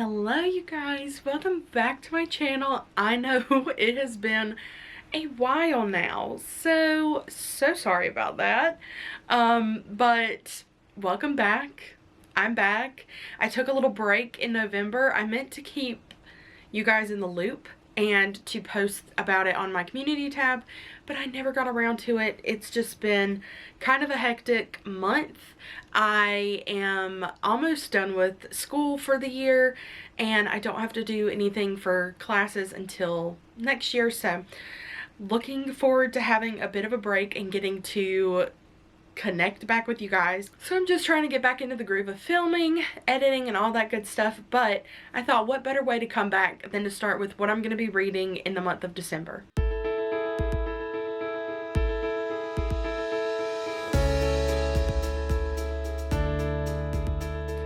Hello you guys, welcome back to my channel. I know it has been a while now, so sorry about that. But welcome back. I'm back. I took a little break in November. I meant to keep you guys in the loop and to post about it on my community tab, but I never got around to it. It's just been kind of a hectic month. I am almost done with school for the year and I don't have to do anything for classes until next year, so looking forward to having a bit of a break and getting to connect back with you guys. So I'm just trying to get back into the groove of filming, editing, and all that good stuff, but I thought what better way to come back than to start with what I'm going to be reading in the month of December.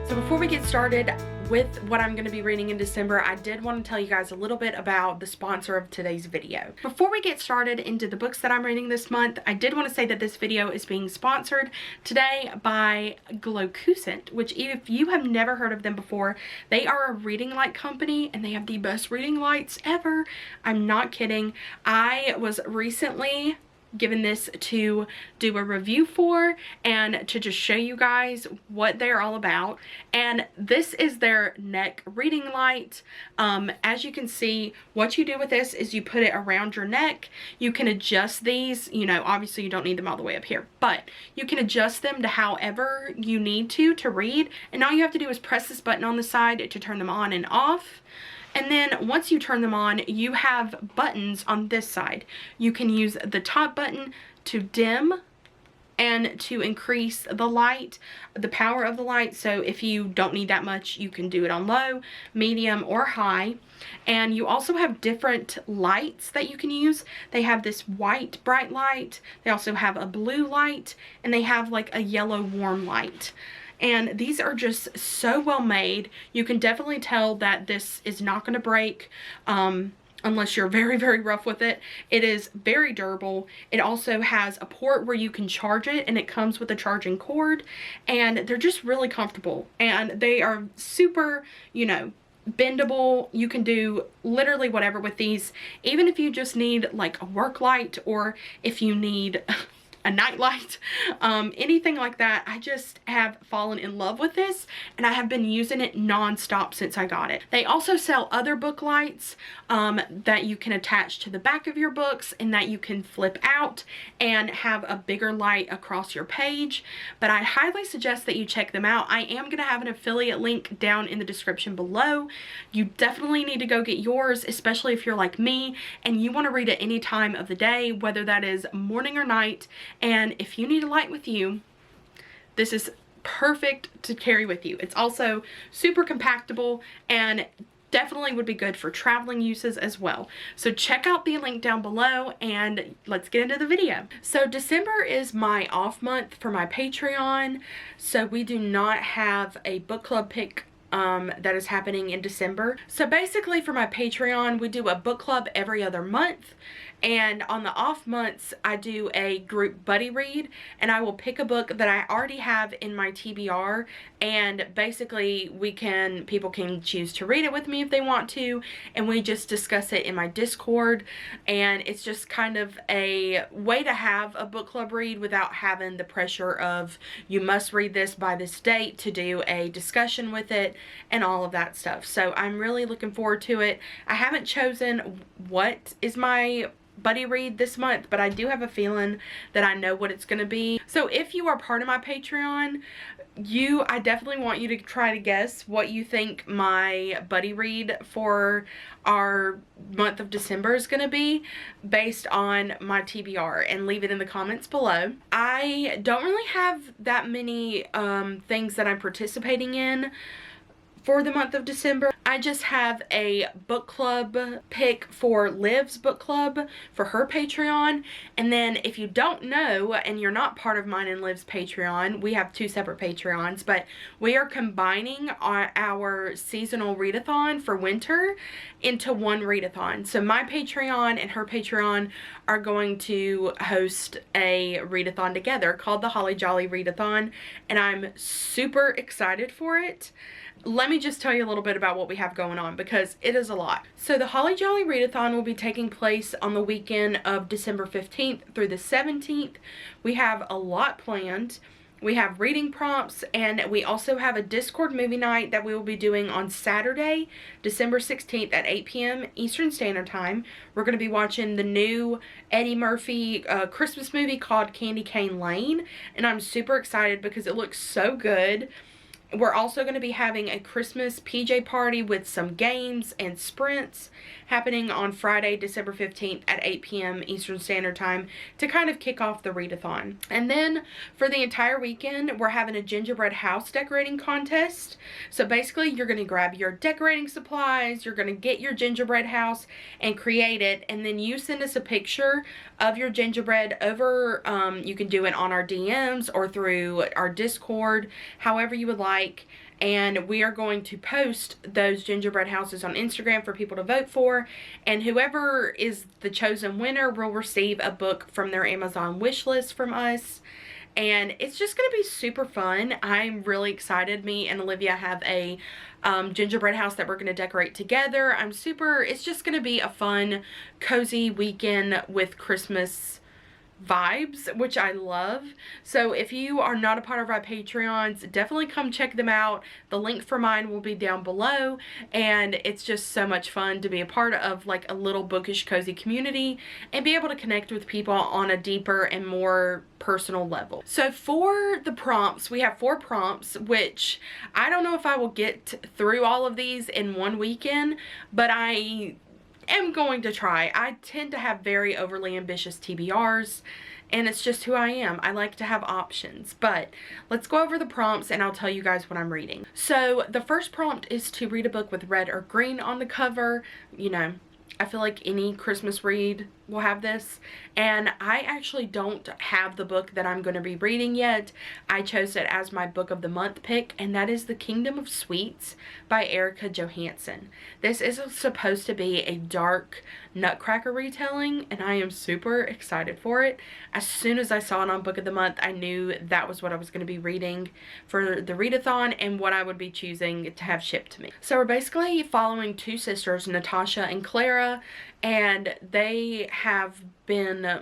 So before we get started with what I'm going to be reading in December, I did want to tell you guys a little bit about the sponsor of today's video. Before we get started into the books that I'm reading this month, I did want to say that this video is being sponsored today by Glowcusant, which if you have never heard of them before, they are a reading light company and they have the best reading lights ever. I'm not kidding. I was recently given this to do a review for and to just show you guys what they're all about, and this is their neck reading light. As you can see, what you do with this is you put it around your neck. You can adjust these, you know, obviously you don't need them all the way up here, but you can adjust them to however you need to read, and all you have to do is press this button on the side to turn them on and off. And then once you turn them on, you have buttons on this side. You can use the top button to dim and to increase the light, the power of the light. So if you don't need that much, you can do it on low, medium, or high. And you also have different lights that you can use. They have this white bright light. They also have a blue light, and they have like a yellow warm light. And these are just so well made. You can definitely tell that this is not going to break unless you're very rough with it. It is very durable. It also has a port where you can charge it, and it comes with a charging cord, and they're just really comfortable, and they are super, you know, bendable. You can do literally whatever with these, even if you just need like a work light, or if you need a night light, anything like that. I just have fallen in love with this, and I have been using it non-stop since I got it. They also sell other book lights that you can attach to the back of your books and that you can flip out and have a bigger light across your page, but I highly suggest that you check them out. I am going to have an affiliate link down in the description below. You definitely need to go get yours, especially if you're like me and you want to read at any time of the day, whether that is morning or night. And if you need a light with you, this is perfect to carry with you. It's also super compactable and definitely would be good for traveling uses as well. So check out the link down below and let's get into the video. So December is my off month for my Patreon. So we do not have a book club pick that is happening in December. So basically for my Patreon, we do a book club every other month, and on the off months I do a group buddy read, and I will pick a book that I already have in my TBR, and basically people can choose to read it with me if they want to, and we just discuss it in my Discord, and it's just kind of a way to have a book club read without having the pressure of you must read this by this date to do a discussion with it and all of that stuff. So I'm really looking forward to it. I haven't chosen what is my buddy read this month, but I do have a feeling that I know what it's going to be. So if you are part of my Patreon, I definitely want you to try to guess what you think my buddy read for our month of December is going to be based on my TBR, and leave it in the comments below. I don't really have that many things that I'm participating in for the month of December. I just have a book club pick for Liv's book club for her Patreon. And then if you don't know and you're not part of mine and Liv's Patreon, we have two separate Patreons, but we are combining our seasonal readathon for winter into one readathon. So my Patreon and her Patreon are going to host a readathon together called the Holly Jolly Readathon, and I'm super excited for it. let me just tell you a little bit about what we have going on, because it is a lot. So the Holly Jolly Readathon will be taking place on the weekend of December 15th through the 17th. We have a lot planned. We have reading prompts, and we also have a Discord movie night that we will be doing on Saturday, December 16th at 8 p.m. Eastern Standard Time. We're going to be watching the new Eddie Murphy Christmas movie called Candy Cane Lane, and I'm super excited because it looks so good. We're also going to be having a Christmas PJ party with some games and sprints happening on Friday, December 15th at 8 p.m. Eastern Standard Time to kind of kick off the readathon. And then for the entire weekend, we're having a gingerbread house decorating contest. So basically, you're going to grab your decorating supplies, you're going to get your gingerbread house and create it, and then you send us a picture of your gingerbread over, you can do it on our DMs or through our Discord, however you would like. And we are going to post those gingerbread houses on Instagram for people to vote for, and whoever is the chosen winner will receive a book from their Amazon wish list from us. And it's just going to be super fun. I'm really excited. Me and Olivia have a gingerbread house that we're going to decorate together. It's just going to be a fun, cozy weekend with Christmas vibes, which I love. So if you are not a part of our Patreons, definitely come check them out. The link for mine will be down below, and it's just so much fun to be a part of like a little bookish cozy community and be able to connect with people on a deeper and more personal level. So for the prompts, we have 4 prompts, which I don't know if I will get through all of these in one weekend, but I am going to try. I tend to have very overly ambitious TBRs, and it's just who I am. I like to have options. But let's go over the prompts and I'll tell you guys what I'm reading. So the first prompt is to read a book with red or green on the cover. You know, I feel like any Christmas read will have this, and I actually don't have the book that I'm going to be reading yet. I chose it as my book of the month pick, and that is The Kingdom of Sweets by Erica Johansson. This is supposed to be a dark Nutcracker retelling, and I am super excited for it. As soon as I saw it on book of the month, I knew that was what I was going to be reading for the readathon and what I would be choosing to have shipped to me. So we're basically following 2 sisters, Natasha and Clara, and they have been,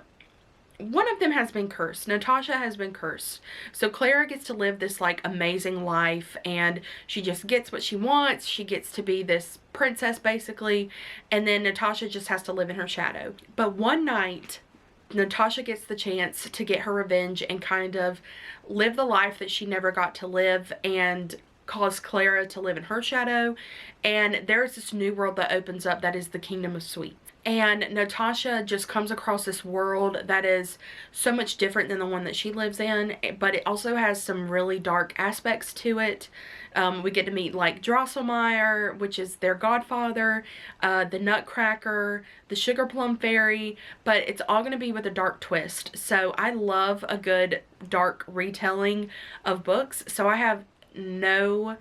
one of them has been cursed. Natasha has been cursed. So Clara gets to live this like amazing life, and she just gets what she wants. She gets to be this princess basically, and then Natasha just has to live in her shadow. But one night, Natasha gets the chance to get her revenge and kind of live the life that she never got to live, and cause Clara to live in her shadow. And there's this new world that opens up that is the Kingdom of Sweets. And Natasha just comes across this world that is so much different than the one that she lives in, but it also has some really dark aspects to it. We get to meet like Drosselmeyer, which is their godfather, the Nutcracker, the Sugar Plum Fairy, but it's all going to be with a dark twist. So I love a good dark retelling of books, so I have no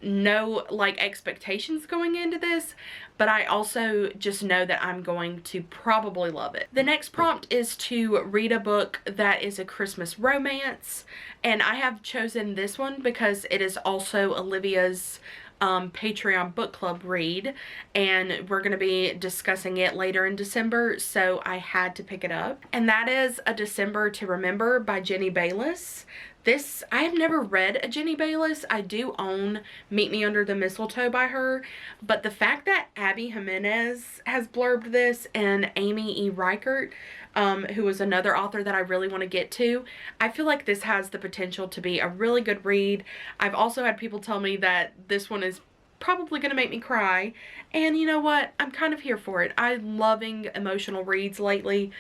like expectations going into this, but I also just know that I'm going to probably love it. The next prompt is to read a book that is a Christmas romance, and I have chosen this one because it is also Olivia's Patreon book club read, and we're going to be discussing it later in December, so I had to pick it up. And that is A December to Remember by Jenny Bayliss. This, I have never read a Jenny Bayliss. I do own Meet Me Under the Mistletoe by her, but the fact that Abby Jimenez has blurbed this and Amy E. Reichert, who is another author that I really want to get to, I feel like this has the potential to be a really good read. I've also had people tell me that this one is probably going to make me cry, and you know what? I'm kind of here for it. I'm loving emotional reads lately.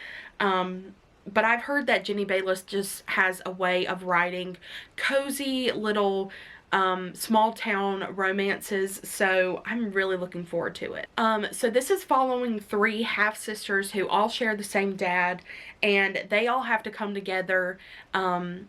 But I've heard that Jenny Bayliss just has a way of writing cozy little small town romances, so I'm really looking forward to it. So this is following 3 half sisters who all share the same dad, and they all have to come together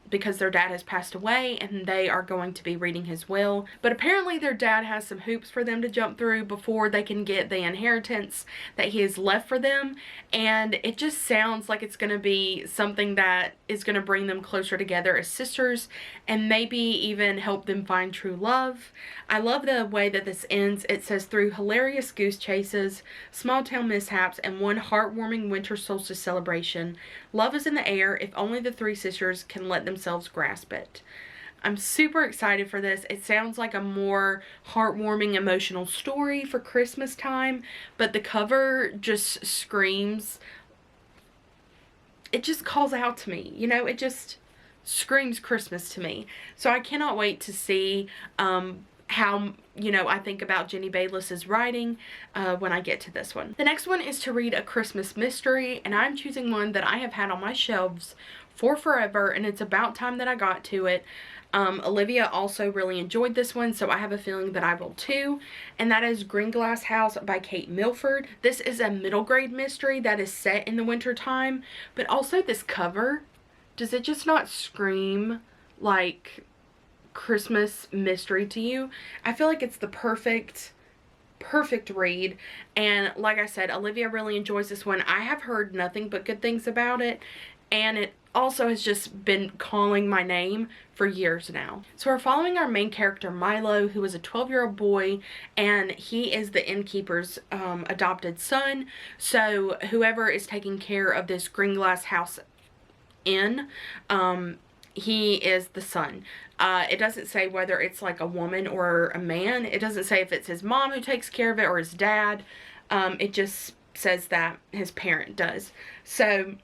because their dad has passed away, and they are going to be reading his will. But apparently their dad has some hoops for them to jump through before they can get the inheritance that he has left for them, and it just sounds like it's going to be something that is going to bring them closer together as sisters and maybe even help them find true love. I love the way that this ends. It says, through hilarious goose chases, small town mishaps, and one heartwarming winter solstice celebration, love is in the air if only the three sisters can let themselves grasp it. I'm super excited for this. It sounds like a more heartwarming, emotional story for Christmas time, but the cover just screams, it just calls out to me, you know, it just screams Christmas to me. So I cannot wait to see how, you know, I think about Jenny Bayless's writing when I get to this one. The next one is to read a Christmas mystery, and I'm choosing one that I have had on my shelves for forever, and it's about time that I got to it. Olivia also really enjoyed this one, so I have a feeling that I will too, and that is Greenglass House by Kate Milford. This is a middle grade mystery that is set in the winter time, but also this cover, does it just not scream like Christmas mystery to you? I feel like it's the perfect read, and like I said, Olivia really enjoys this one. I have heard nothing but good things about it, and it also has just been calling my name for years now. So we're following our main character Milo, who is a 12-year-old boy, and he is the innkeeper's adopted son. So whoever is taking care of this Greenglass House inn, he is the son. It doesn't say whether it's like a woman or a man. It doesn't say if it's his mom who takes care of it or his dad. It just says that his parent does. So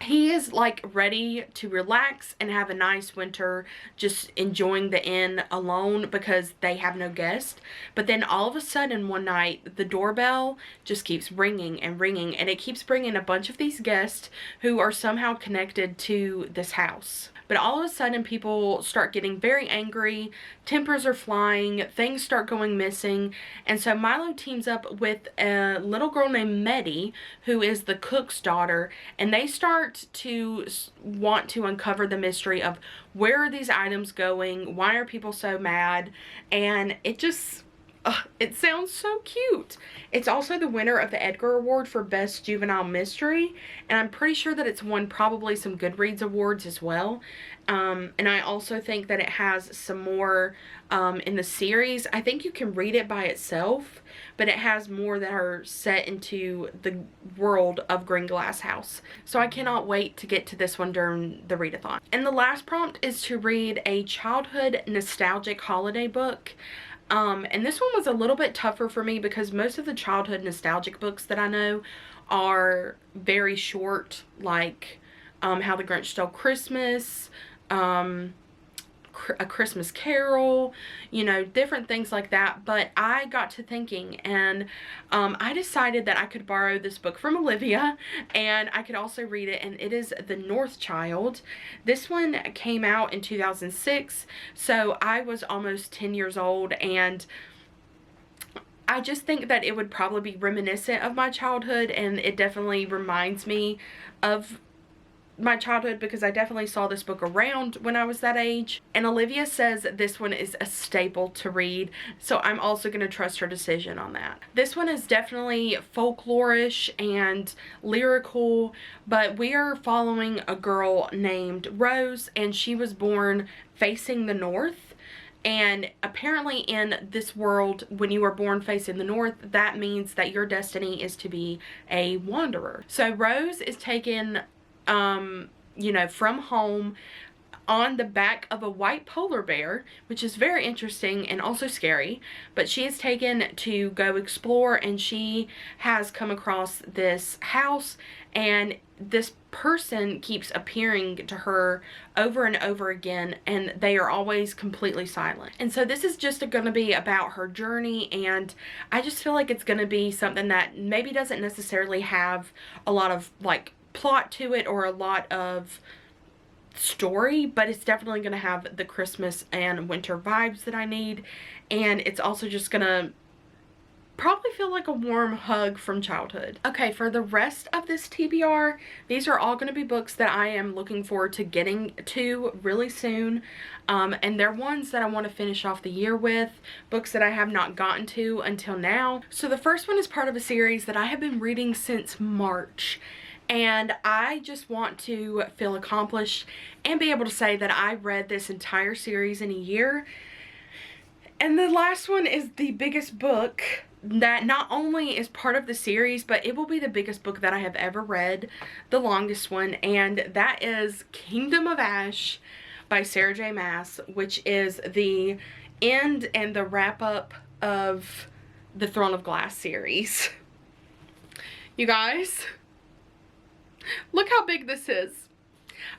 he is like ready to relax and have a nice winter, just enjoying the inn alone because they have no guests. But then all of a sudden one night the doorbell just keeps ringing and ringing, and it keeps bringing a bunch of these guests who are somehow connected to this house. But all of a sudden people start getting very angry, tempers are flying, things start going missing, and so Milo teams up with a little girl named Meddy, who is the cook's daughter, and they start to want to uncover the mystery of where are these items going, why are people so mad, and it just... it sounds so cute. It's also the winner of the Edgar Award for Best Juvenile Mystery, and I'm pretty sure that it's won probably some Goodreads awards as well. And I also think that it has some more in the series. I think you can read it by itself, but it has more that are set into the world of Greenglass House. So I cannot wait to get to this one during the readathon. And the last prompt is to read a childhood nostalgic holiday book. And this one was a little bit tougher for me because most of the childhood nostalgic books that I know are very short, like How the Grinch Stole Christmas, A Christmas Carol, you know, different things like that. But I got to thinking, and I decided that I could borrow this book from Olivia, and I could also read it, and it is The North Child. This one came out in 2006, so I was almost 10 years old, and I just think that it would probably be reminiscent of my childhood, and it definitely reminds me of my childhood because I definitely saw this book around when I was that age. And Olivia says this one is a staple to read, so I'm also going to trust her decision on that. This one is definitely folklorish and lyrical, but we are following a girl named Rose, and she was born facing the north. And apparently in this world, when you are born facing the north, that means that your destiny is to be a wanderer. So Rose is taken you know, from home on the back of a white polar bear, which is very interesting and also scary, but she is taken to go explore, and she has come across this house, and this person keeps appearing to her over and over again, and they are always completely silent. And so this is just going to be about her journey, and I just feel like it's going to be something that maybe doesn't necessarily have a lot of like plot to it or a lot of story, but it's definitely going to have the Christmas and winter vibes that I need, and it's also just going to probably feel like a warm hug from childhood. Okay, for the rest of this TBR, these are all going to be books that I am looking forward to getting to really soon, and they're ones that I want to finish off the year with, books that I have not gotten to until now. So the first one is part of a series that I have been reading since March, And I just want to feel accomplished and be able to say that I read this entire series in a year. And the last one is the biggest book that not only is part of the series, but it will be the biggest book that I have ever read, the longest one, and that is Kingdom of Ash by Sarah J Maas, which is the end and the wrap up of the Throne of Glass series. You guys, look how big this is.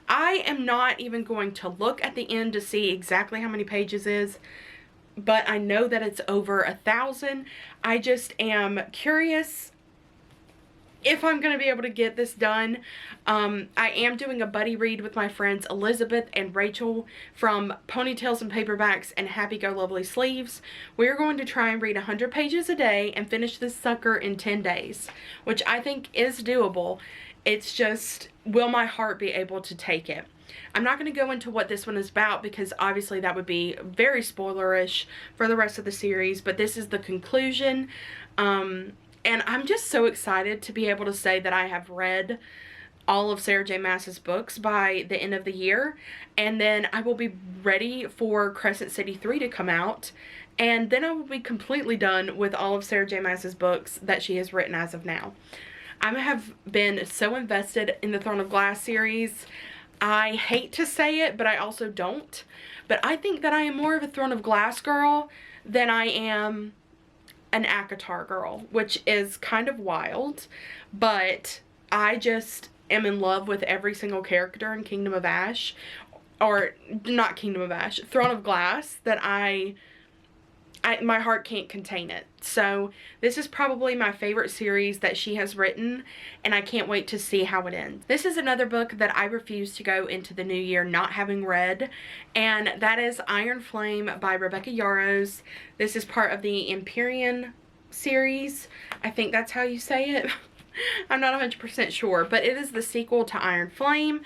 I am not even going to look at the end to see exactly how many pages it is, but I know that it's over 1,000. I just am curious if I'm going to be able to get this done. I am doing a buddy read with my friends Elizabeth and Rachel from Ponytails and Paperbacks and Happy Go Lovely Sleeves. We're going to try and read 100 pages a day and finish this sucker in 10 days, which I think is doable. It's just, will my heart be able to take it? I'm not going to go into what this one is about because obviously that would be very spoilerish for the rest of the series, but this is the conclusion. And I'm just so excited to be able to say that I have read all of Sarah J Maas's books by the end of the year, and then I will be ready for Crescent City 3 to come out, and then I will be completely done with all of Sarah J Maas's books that she has written as of now. I have been so invested in the Throne of Glass series. I hate to say it, but I also don't. But I think that I am more of a Throne of Glass girl than I am an ACOTAR girl, which is kind of wild, but I just am in love with every single character in Kingdom of Ash, or not Kingdom of Ash, Throne of Glass, that my heart can't contain it. So this is probably my favorite series that she has written, and I can't wait to see how it ends. This is another book that I refuse to go into the new year not having read, and that is Iron Flame by Rebecca Yarros. This is part of the Empyrean series. I think that's how you say it. I'm not 100% sure, but it is the sequel to Iron Flame.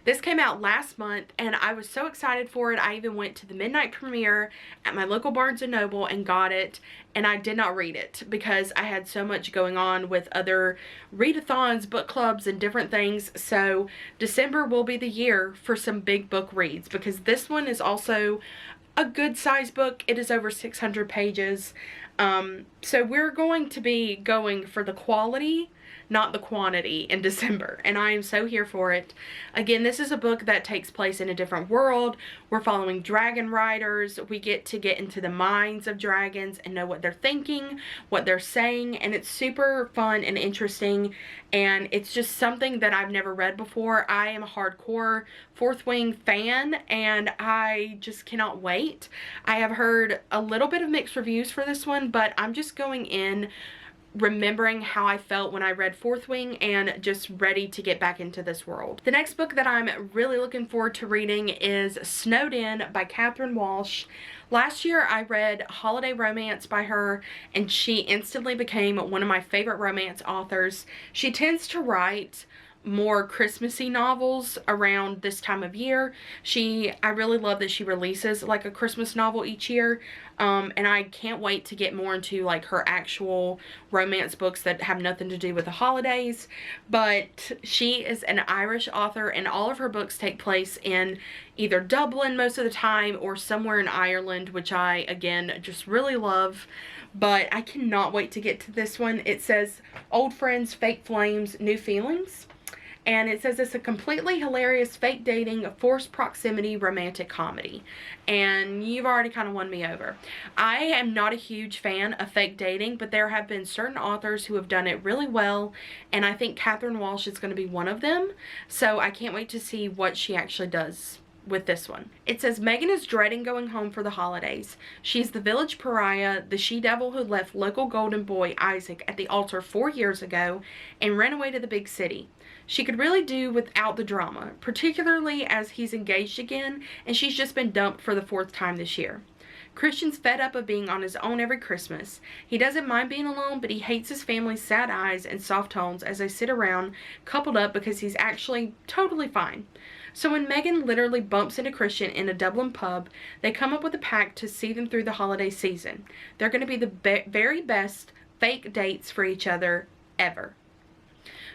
This came out last month, and I was so excited for it. I even went to the midnight premiere at my local Barnes & Noble and got it, and I did not read it because I had so much going on with other readathons, book clubs, and different things. So December will be the year for some big book reads, because this one is also a good size book. It is over 600 pages. So we're going to be going for the quality, not the quantity, in December, and I am so here for it. Again, this is a book that takes place in a different world. We're following dragon riders. We get to get into the minds of dragons and know what they're thinking, what they're saying, and it's super fun and interesting, and it's just something that I've never read before. I am a hardcore Fourth Wing fan, and I just cannot wait. I have heard a little bit of mixed reviews for this one, but I'm just going in remembering how I felt when I read Fourth Wing and just ready to get back into this world. The next book that I'm really looking forward to reading is Snowed In by Catherine Walsh. Last year I read Holiday Romance by her, and she instantly became one of my favorite romance authors. She tends to write more Christmassy novels around this time of year. I really love that she releases like a Christmas novel each year, and I can't wait to get more into like her actual romance books that have nothing to do with the holidays. But she is an Irish author, and all of her books take place in either Dublin most of the time or somewhere in Ireland, which I again just really love. But I cannot wait to get to this one. It says Old Friends, Fake Flames, New Feelings. And it says it's a completely hilarious fake dating, forced proximity romantic comedy. And you've already kind of won me over. I am not a huge fan of fake dating, but there have been certain authors who have done it really well, and I think Catherine Walsh is going to be one of them. So I can't wait to see what she actually does with this one. It says Megan is dreading going home for the holidays. She's the village pariah, the she-devil who left local golden boy Isaac at the altar 4 years ago and ran away to the big city. She could really do without the drama, particularly as he's engaged again and she's just been dumped for the 4th time this year. Christian's fed up of being on his own every Christmas. He doesn't mind being alone, but he hates his family's sad eyes and soft tones as they sit around coupled up because he's actually totally fine. So when Megan literally bumps into Christian in a Dublin pub, they come up with a pact to see them through the holiday season. They're going to be the very best fake dates for each other ever.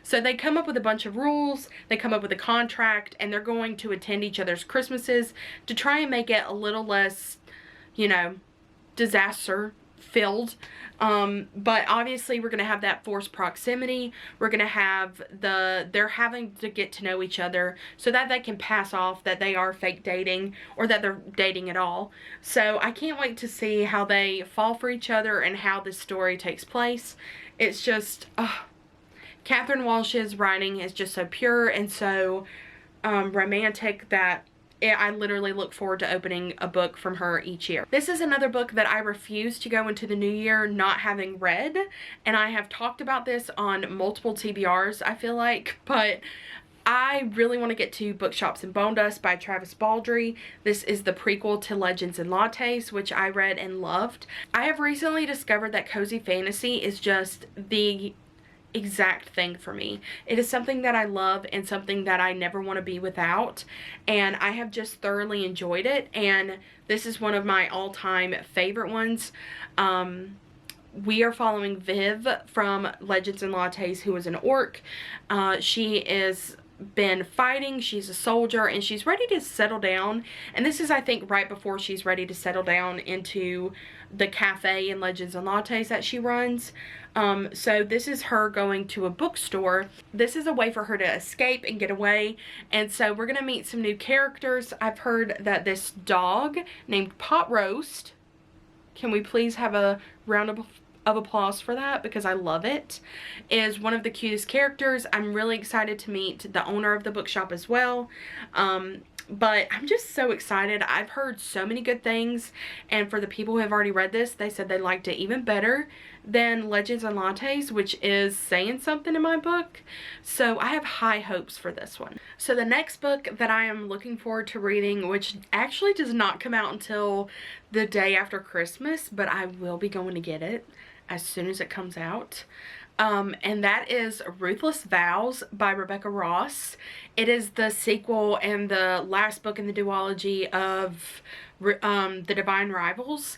So they come up with a bunch of rules, they come up with a contract, and they're going to attend each other's Christmases to try and make it a little less, you know, disaster filled. But obviously we're going to have that forced proximity. We're going to have they're having to get to know each other so that they can pass off that they are fake dating or that they're dating at all. So I can't wait to see how they fall for each other and how this story takes place. It's just, Catherine Walsh's writing is just so pure and so romantic that I literally look forward to opening a book from her each year. This is another book that I refuse to go into the new year not having read, and I have talked about this on multiple TBRs, I feel like, but I really want to get to Bookshops and Bone Dust by Travis Baldree. This is the prequel to Legends and Lattes, which I read and loved. I have recently discovered that cozy fantasy is just the exact thing for me. It is something that I love and something that I never want to be without, and I have just thoroughly enjoyed it, and this is one of my all-time favorite ones. We are following Viv from Legends and Lattes, who is an orc. She is been fighting, she's a soldier, and she's ready to settle down, and this is, I think, right before she's ready to settle down into the cafe in Legends and Lattes that she runs. So this is her going to a bookstore. This is a way for her to escape and get away, and so we're gonna meet some new characters. I've heard that this dog named Pot Roast, can we please have a round of applause for that, because I love it, is one of the cutest characters. I'm really excited to meet the owner of the bookshop as well. But I'm just so excited. I've heard so many good things, and for the people who have already read this, they said they liked it even better than Legends and Lattes, which is saying something in my book. So I have high hopes for this one. So the next book that I am looking forward to reading, which actually does not come out until the day after Christmas, but I will be going to get it as soon as it comes out. And that is Ruthless Vows by Rebecca Ross. It is the sequel and the last book in the duology of The Divine Rivals.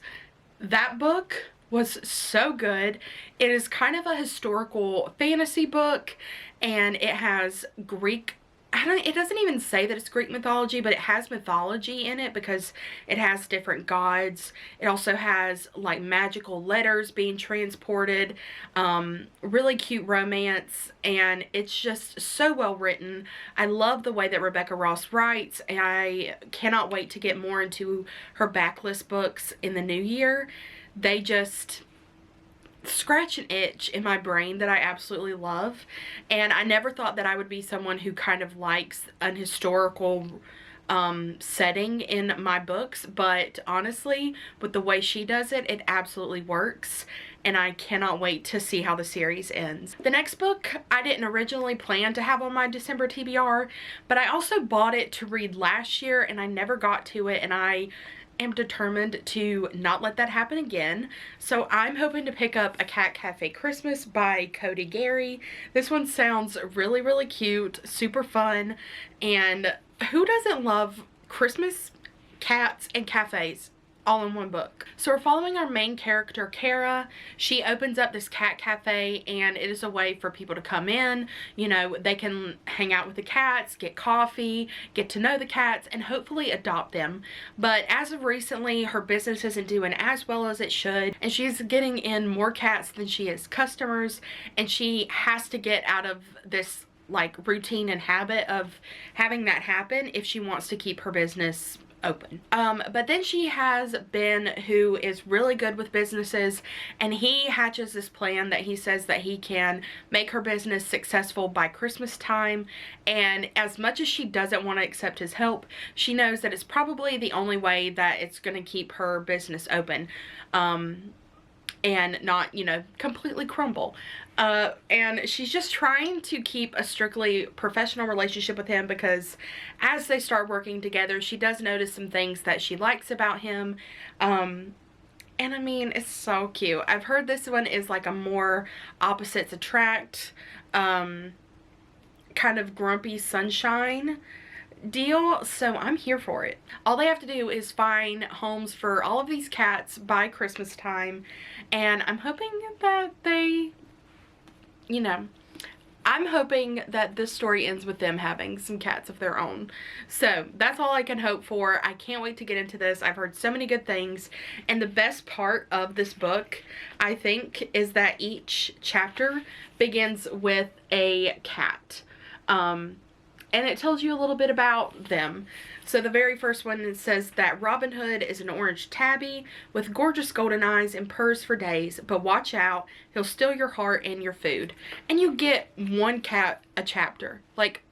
That book was so good. It is kind of a historical fantasy book, and it has Greek, it doesn't even say that it's Greek mythology, but it has mythology in it because it has different gods. It also has like magical letters being transported, really cute romance, and it's just so well written. I love the way that Rebecca Ross writes, and I cannot wait to get more into her backlist books in the new year. They just scratch an itch in my brain that I absolutely love, and I never thought that I would be someone who kind of likes an historical setting in my books, but honestly, with the way she does it, it absolutely works, and I cannot wait to see how the series ends. The next book I didn't originally plan to have on my December TBR, but I also bought it to read last year and I never got to it, and I am determined to not let that happen again. So I'm hoping to pick up A Cat Cafe Christmas by Cody Gary. This one sounds really, really cute, super fun, and who doesn't love Christmas, cats, and cafes all in one book? So we're following our main character, Kara. She opens up this cat cafe, and it is a way for people to come in. You know, they can hang out with the cats, get coffee, get to know the cats, and hopefully adopt them. But as of recently, her business isn't doing as well as it should, and she's getting in more cats than she is customers, and she has to get out of this like routine and habit of having that happen if she wants to keep her business open. But then she has Ben, who is really good with businesses, and he hatches this plan that he says that he can make her business successful by Christmas time, and as much as she doesn't want to accept his help, she knows that it's probably the only way that it's going to keep her business open and not, you know, completely crumble. And she's just trying to keep a strictly professional relationship with him, because as they start working together, she does notice some things that she likes about him. And I mean, it's so cute. I've heard this one is like a more opposites attract, kind of grumpy sunshine deal, so I'm here for it. All they have to do is find homes for all of these cats by Christmas time, and I'm hoping that they, you know, I'm hoping that this story ends with them having some cats of their own. So that's all I can hope for. I can't wait to get into this. I've heard so many good things. And the best part of this book, I think, is that each chapter begins with a cat. And it tells you a little bit about them. So the very first one says that Robin Hood is an orange tabby with gorgeous golden eyes and purrs for days, but watch out, he'll steal your heart and your food. And you get one cat a chapter. Like,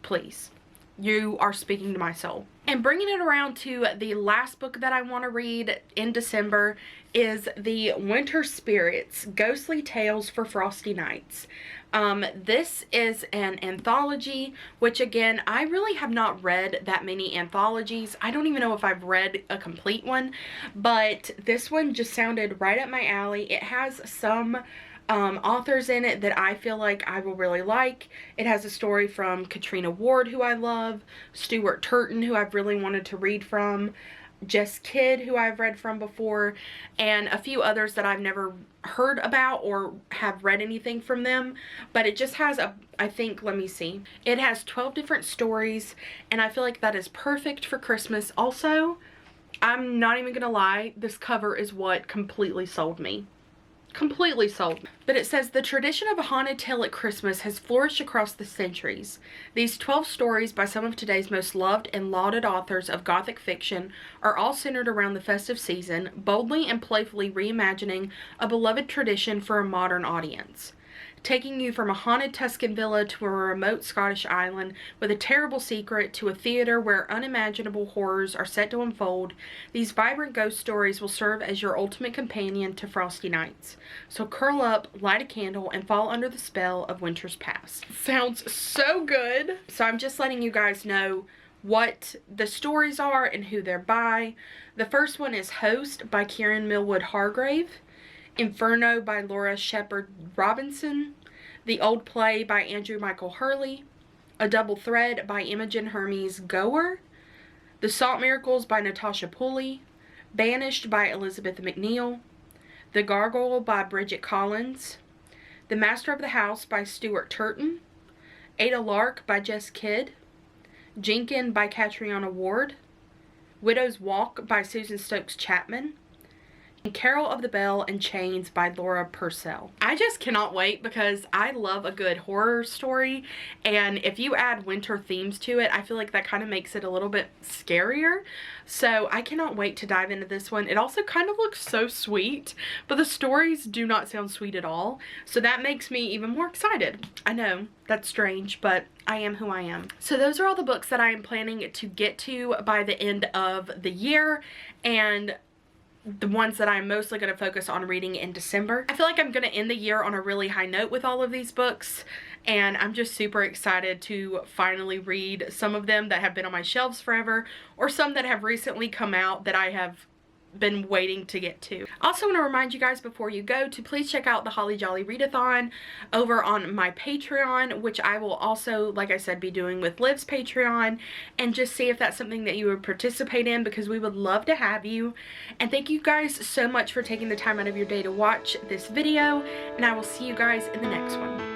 please. You are speaking to my soul. And bringing it around to the last book that I want to read in December is The Winter Spirits, Ghostly Tales for Frosty Nights. This is an anthology, which again, I really have not read that many anthologies. I don't even know if I've read a complete one, but this one just sounded right up my alley. It has some authors in it that I feel like I will really like. It has a story from Katrina Ward, who I love, Stuart Turton, who I've really wanted to read from, Jess Kidd, who I've read from before, and a few others that I've never heard about or have read anything from them. But it just has I think, let me see, it has 12 different stories, and I feel like that is perfect for Christmas. Also, I'm not even gonna lie, this cover is what completely sold me. Completely sold. But it says, the tradition of a haunted tale at Christmas has flourished across the centuries. These 12 stories by some of today's most loved and lauded authors of Gothic fiction are all centered around the festive season, boldly and playfully reimagining a beloved tradition for a modern audience. Taking you from a haunted Tuscan villa to a remote Scottish island with a terrible secret to a theater where unimaginable horrors are set to unfold, these vibrant ghost stories will serve as your ultimate companion to frosty nights. So curl up, light a candle, and fall under the spell of winter's past. Sounds so good. So I'm just letting you guys know what the stories are and who they're by. The first one is Host by Kieran Millwood Hargrave. Inferno by Laura Shepard Robinson, The Old Play by Andrew Michael Hurley, A Double Thread by Imogen Hermes Gower, The Salt Miracles by Natasha Pulley, Banished by Elizabeth McNeil, The Gargoyle by Bridget Collins, The Master of the House by Stuart Turton, Ada Lark by Jess Kidd, Jenkin by Catriona Ward, Widow's Walk by Susan Stokes Chapman, and Carol of the Bell and Chains by Laura Purcell. I just cannot wait because I love a good horror story, and if you add winter themes to it, I feel like that kind of makes it a little bit scarier. So I cannot wait to dive into this one. It also kind of looks so sweet, but the stories do not sound sweet at all. So that makes me even more excited. I know, that's strange, but I am who I am. So those are all the books that I am planning to get to by the end of the year, and the ones that I'm mostly going to focus on reading in December. I feel like I'm going to end the year on a really high note with all of these books, and I'm just super excited to finally read some of them that have been on my shelves forever, or some that have recently come out that I have been waiting to get to. I also want to remind you guys before you go to please check out the Holly Jolly Readathon over on my Patreon, which I will also, like I said, be doing with Liv's Patreon, and just see if that's something that you would participate in, because we would love to have you. And thank you guys so much for taking the time out of your day to watch this video, and I will see you guys in the next one.